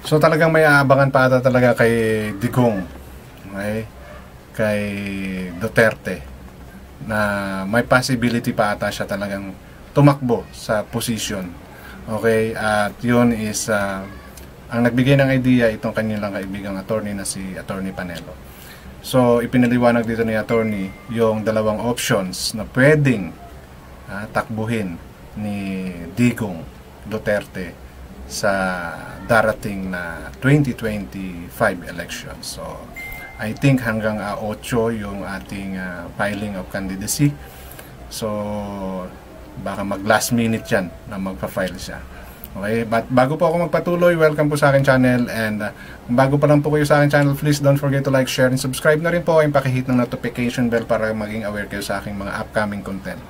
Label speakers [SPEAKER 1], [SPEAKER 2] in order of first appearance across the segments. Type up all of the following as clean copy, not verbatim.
[SPEAKER 1] So talagang may aabangan pa ata talaga kay Digong, okay? Kay Duterte, na may possibility pa ata siya talagang tumakbo sa position. Okay, at yun is ang nagbigay ng idea itong kanilang kaibigang attorney na si Attorney Panelo. So ipinaliwanag dito ni attorney yung dalawang options na pwedeng takbuhin ni Digong Duterte sa darating na 2025 elections. So I think hanggang 8 yung ating filing of candidacy. So baka mag last minute yan na magpa-file siya. Okay, but bago po ako magpatuloy, welcome po sa aking channel, and kung bago pa lang po kayo sa aking channel, please don't forget to like, share, and subscribe na rin po, and pakihit ng notification bell para maging aware kayo sa aking mga upcoming content.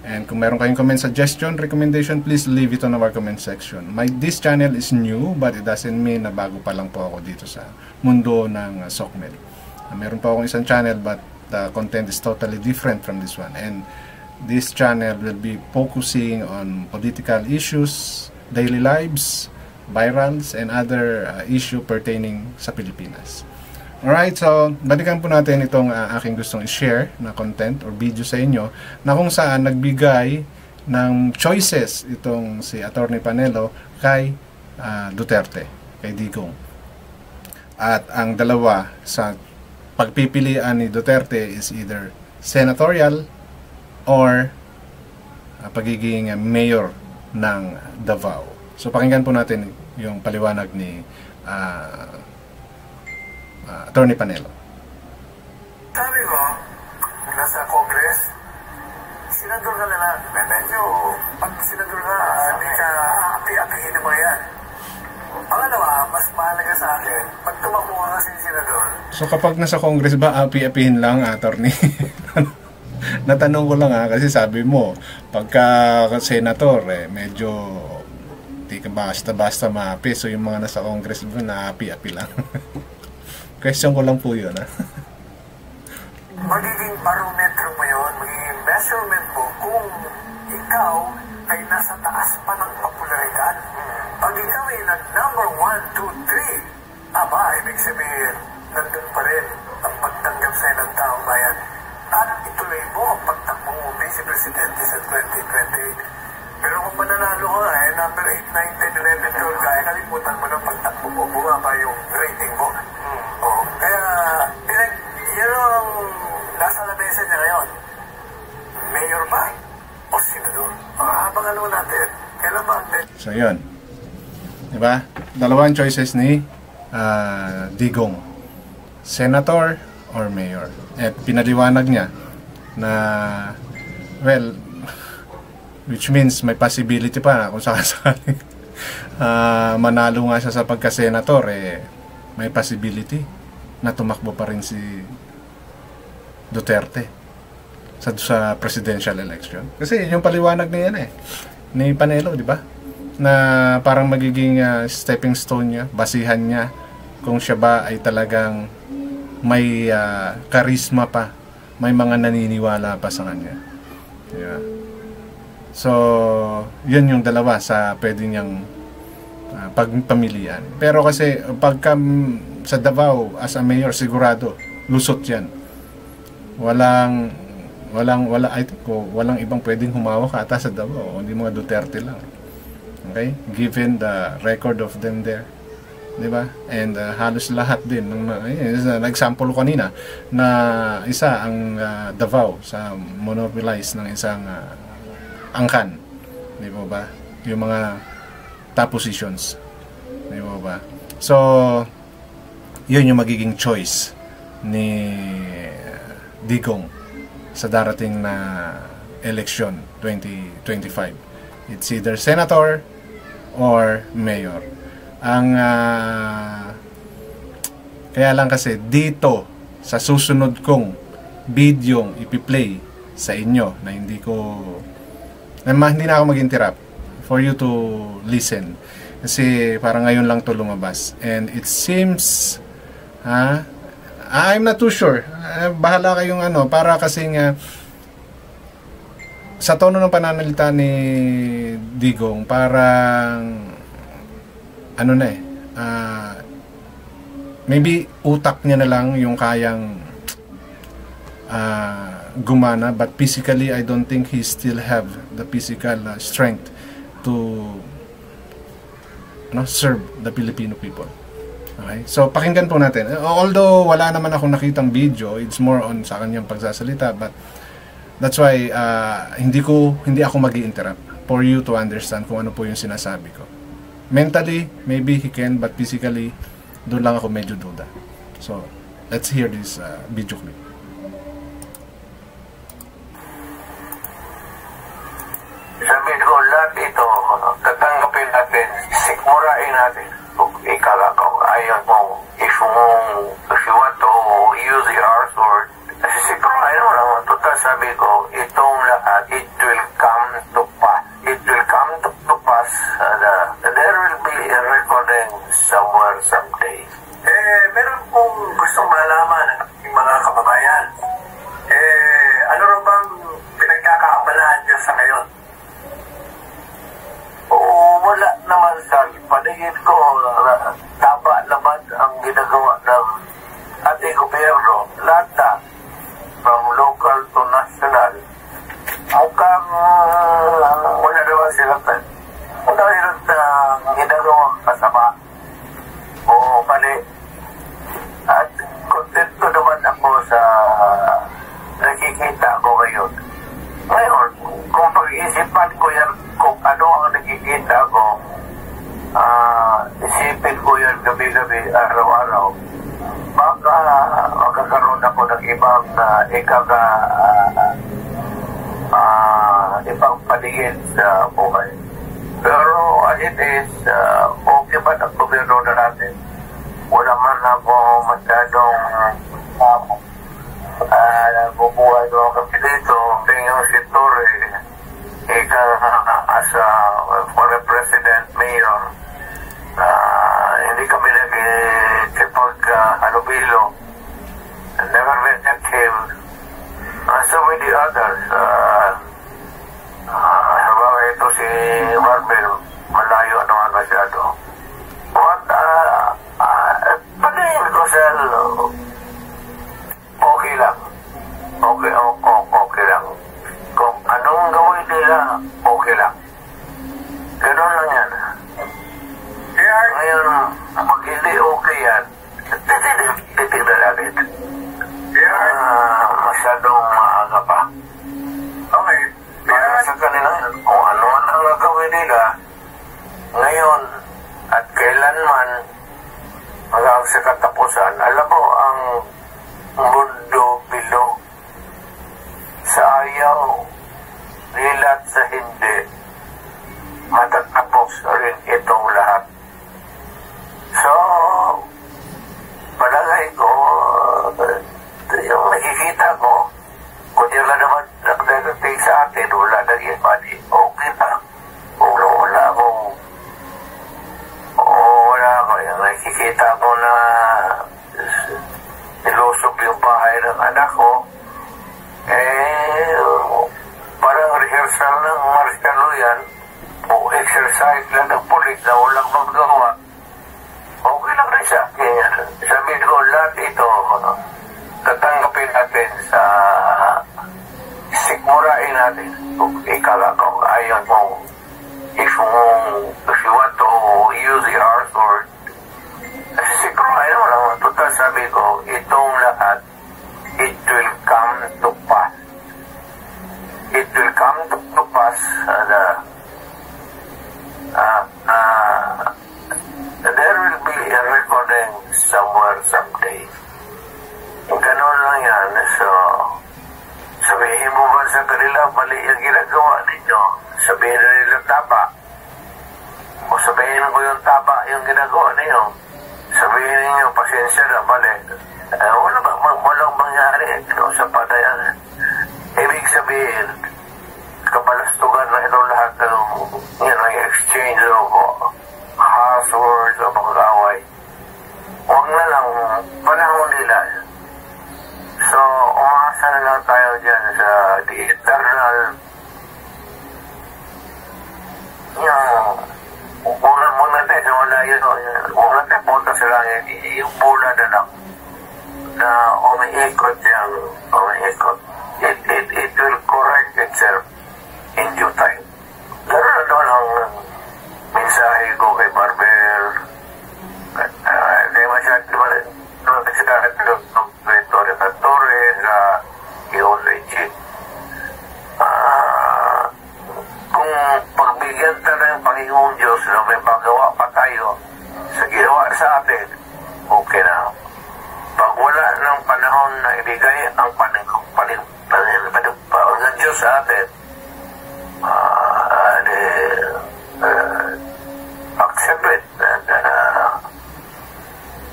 [SPEAKER 1] And kung meron kayong comment, suggestion, recommendation, please leave it on our comment section. This channel is new, but it doesn't mean na bago pa lang po ako dito sa mundo ng SOCMED. Meron pa akong isang channel, but the content is totally different from this one. And this channel will be focusing on political issues, daily lives, virals, and other issue pertaining sa Pilipinas. Alright, so balikan po natin itong aking gustong i-share na content or video sa inyo, na kung saan nagbigay ng choices itong si Attorney Panelo kay Duterte, kay Digong. At ang dalawa sa pagpipilian ni Duterte is either senatorial or pagiging mayor ng Davao. So pakinggan po natin yung paliwanag ni Attorney Panelo.
[SPEAKER 2] Sabi mo, nasa Congress, senador ka na lang. Medyo, pag senador ka, hindi ka api-apihin mo yan. Pangalawa, mas mahalaga sa akin, pag tumakbo ka kasi senador.
[SPEAKER 1] So kapag nasa Congress ba, api-apihin lang, attorney? Natanong ko lang kasi sabi mo, pagka senator, medyo di ka basta-basta maapi. So yung mga nasa Congress ba, naapi-api lang. Question ko lang po yun.
[SPEAKER 2] Magiging barometro mo yun, magiging measurement mo kung ikaw ay nasa taas pa ng popularidad. Pag ikaw ay number 1, 2, 3, aba, ibig sabihin, nandun pa rin ang pagtanggap sa'yo ng taong bayan. At ituloy mo ang pagtakbo mo Vice Presidente sa 2028. Pero kung mananalo ka number 8, 9, 10, 11, 12 ka, kalimutan mo ng pagtakbo mo, bumaba yung rating mo. Kaya, yun ang nasa labesa niya ngayon. Mayor ba? O senador? Abangan mo natin. Kailan ba?
[SPEAKER 1] So, yun. Diba? Dalawang choices ni Digong. Senator or mayor. At pinaliwanag niya na, well, which means may possibility pa kung sakasakali manalo nga siya sa pagka-senator, may possibility na tumakbo pa rin si Duterte sa presidential election. Kasi yung paliwanag niya ni Panelo, di ba? Na parang magiging stepping stone niya, basihan niya kung siya ba ay talagang may charisma pa, may mga naniniwala pa sa kanya. Yeah. So, yun yung dalawa sa pwede niyang pagpamilian. Pero kasi pagka sa Davao as a mayor, sigurado lusot yan. Walang ibang pwedeng humawak ata sa Davao, hindi mga Duterte lang. Okay? Given the record of them there, di ba? And halos lahat din nag-example kanina na isa ang Davao sa monopolize ng isang angkan, di ba? Yung mga top positions, di ba? So yun yung magiging choice ni Digong sa darating na election 2025. It's either senator or mayor. Ang kaya lang kasi dito sa susunod kong video ipi-play sa inyo na hindi na ako mag-interrupt for you to listen, kasi parang ngayon lang to lumabas, and it seems I'm not too sure, bahala kayong para kasing sa tono ng pananalita ni Digong, parang maybe utak niya na lang yung kayang gumana, but physically I don't think he still have the physical strength to serve the Filipino people. Okay? So pakinggan po natin. Although wala naman akong nakitang video, it's more on sa kanyang pagsasalita, but that's why hindi ako magi-interrupt for you to understand kung ano po yung sinasabi ko. Mentally, maybe he can, but physically, doon lang ako medyo duda. So, let's hear this video clip.
[SPEAKER 3] Sabihin ko, lahat ito, tatanggapin natin, sikmurain natin. Ikala ko, ayaw mo, if you want to use the R word, kasi sikmurain mo lang, total sabi ko, itong lahat, it will come to pass. It will come to pass, there will be a recording somewhere, someday. Meron pong gustong malaman ng aking mga kababayan. Ano rin bang pinagkakaabalahan niyo sa ngayon? Wala naman sa paningin ko, tama naman ang ginagawa ng ating gobyerno. Lahat na, from local to national, mukhang wala naman silang ginagawang kasama o mali. At kontento naman ako sa nakikita ko ngayon. Ngayon, kung pag-iisipan ko yan, kung ano ang nakikita ko, isipin ko yan gabi-gabi, araw-araw, baka magkakaroon ako ng ibang ibang paningin sa buhay. Pero as it is, okay ba ang gobyerno na natin? Wala man ako masyadong bubuhay doon kami dito. Yung si Torre, as a former president, mayor, hindi kami nagkipag-halubilo. Never met him. So with the others, halimbawa ito si Marvel, malayo naman masyado. What, pagkain ko sa okay lang. Okay lang. Kung anong gawin nila, okay lang. Ganun lang yan. Ngayon, pag hindi okay yan, titignan natin. Masyadong maaga pa. Okay. Para sa kanila, kung ano ang gagawin nila, ngayon, at kailanman, hanggang sa katapusan, alam mo, ang mundo bilog sa ayaw nilat sa hindi, matatapos rin itong lahat. So, palagay ko, yung nakikita ko, kung yung naman nagdadating sa atin, wala naging mali, okay na. Wala ako, yung nakikita ko na nilusob yung bahay ng anak ko, parang rehearsal ng martial yan, o exercise lang ng pulis na walang magawa. Okay lang rin sa akin. Sabihin ko, lahat ito, tatanggapin natin sa sikmurain natin. Kung ikala ko, ayaw mo, if you want to use the R word, kasi sikmurain mo lang, total sabi ko, itong lahat, it will come to pass. It will come to pass, there will be a recording somewhere, someday. Ganun lang yan. So, sabihin mo ba sa kanila, mali yung ginagawa ninyo? Sabihin nila tama. O sabihin ko yung tama yung ginagawa ninyo. Sabihin ninyo, pasensya na, mali. Walang mangyari sa patayan. Ibig sabihin, kabalastugan na ito lahat ng exchange o harsh words o pag-away. Huwag na lang, panahon nila. So, umasa na lang tayo dyan sa the eternal muna tayo sa wala na yun, huwag natin punta sa langit, yung bola na lang, na umiikot yung, umiikot. It will correct itself in due time. Gano'n na doon ang mensahe ko kay Barbel. Kaya masyado naman, nagsigahat ko ng Torre Pantore sa Ion Regit. Kung pagbigyan tayo ng Panginoong Diyos na may pagawa pa tayo sa ginawa sa atin, okay na. Pag wala ng panahon na ibigay ang ng Diyos sa atin, accept it.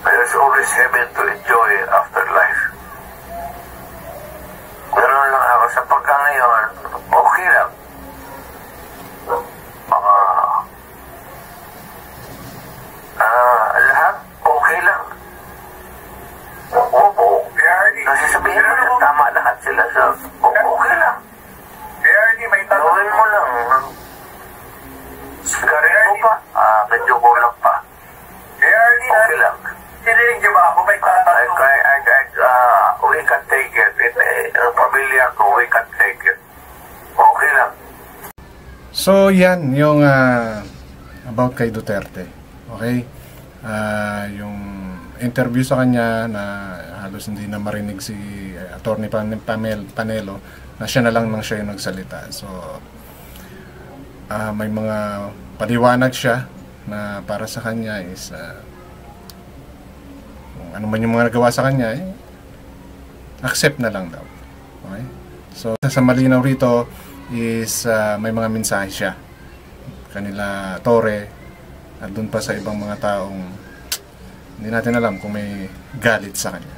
[SPEAKER 3] There's always heaven to enjoy after life. Ganoon lang ako sa pagkangayon, okay lang. Lahat okay lang. Oo. Kasi sabihin mo na tama lahat sila sa okay lang. Gawin mo lang. Sigarin mo pa. Medyo kulang pa. Okay lang.
[SPEAKER 2] Sinilig niyo ba ako? May tatanong.
[SPEAKER 3] We can take it. Ang pamilya ko, we can take it. Okay lang.
[SPEAKER 1] So yan yung about kay Duterte. Okay? Yung interview sa kanya na halos hindi na marinig si Attorney Panelo, na siya na lang nang siya yung nagsalita. So may mga paliwanag siya na para sa kanya is kung ano man yung mga nagawa sa kanya, accept na lang daw. Okay? So sa malinaw rito is may mga mensahe siya kanila Torre at dun pa sa ibang mga taong hindi natin alam kung may galit sa kanya.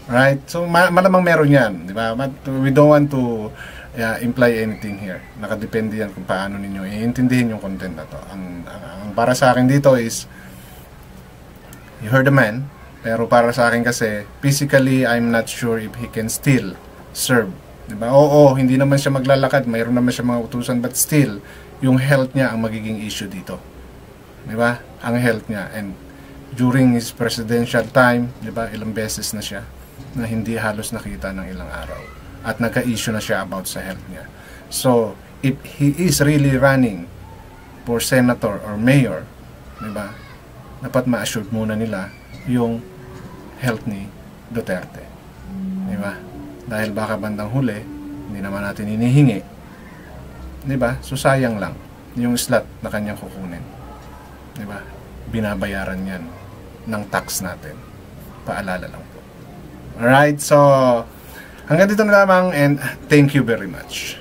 [SPEAKER 1] Alright? So malamang meron yan, di ba? But we don't want to imply anything here. Nakadepende yan kung paano ninyo iintindihin yung content na to. Ang para sa akin dito is you heard the man, pero para sa akin kasi physically I'm not sure if he can still serve. Diba? Oo, hindi naman siya maglalakad, mayroon naman siya mga utusan, but still yung health niya ang magiging issue dito. Diba? Ang health niya. And during his presidential time, diba, ilang beses na siya na hindi halos nakita ng ilang araw. At nagka-issue na siya about sa health niya. So, if he is really running for senator or mayor, diba, dapat ma-assured muna nila yung health ni Duterte. Diba? Dahil baka bandang huli, hindi naman natin inihingi. Diba? So, sayang lang yung slot na kanyang kukunin. Diba? Binabayaran yan ng tax natin. Paalala lang po. Alright, so hanggang dito na lamang and thank you very much.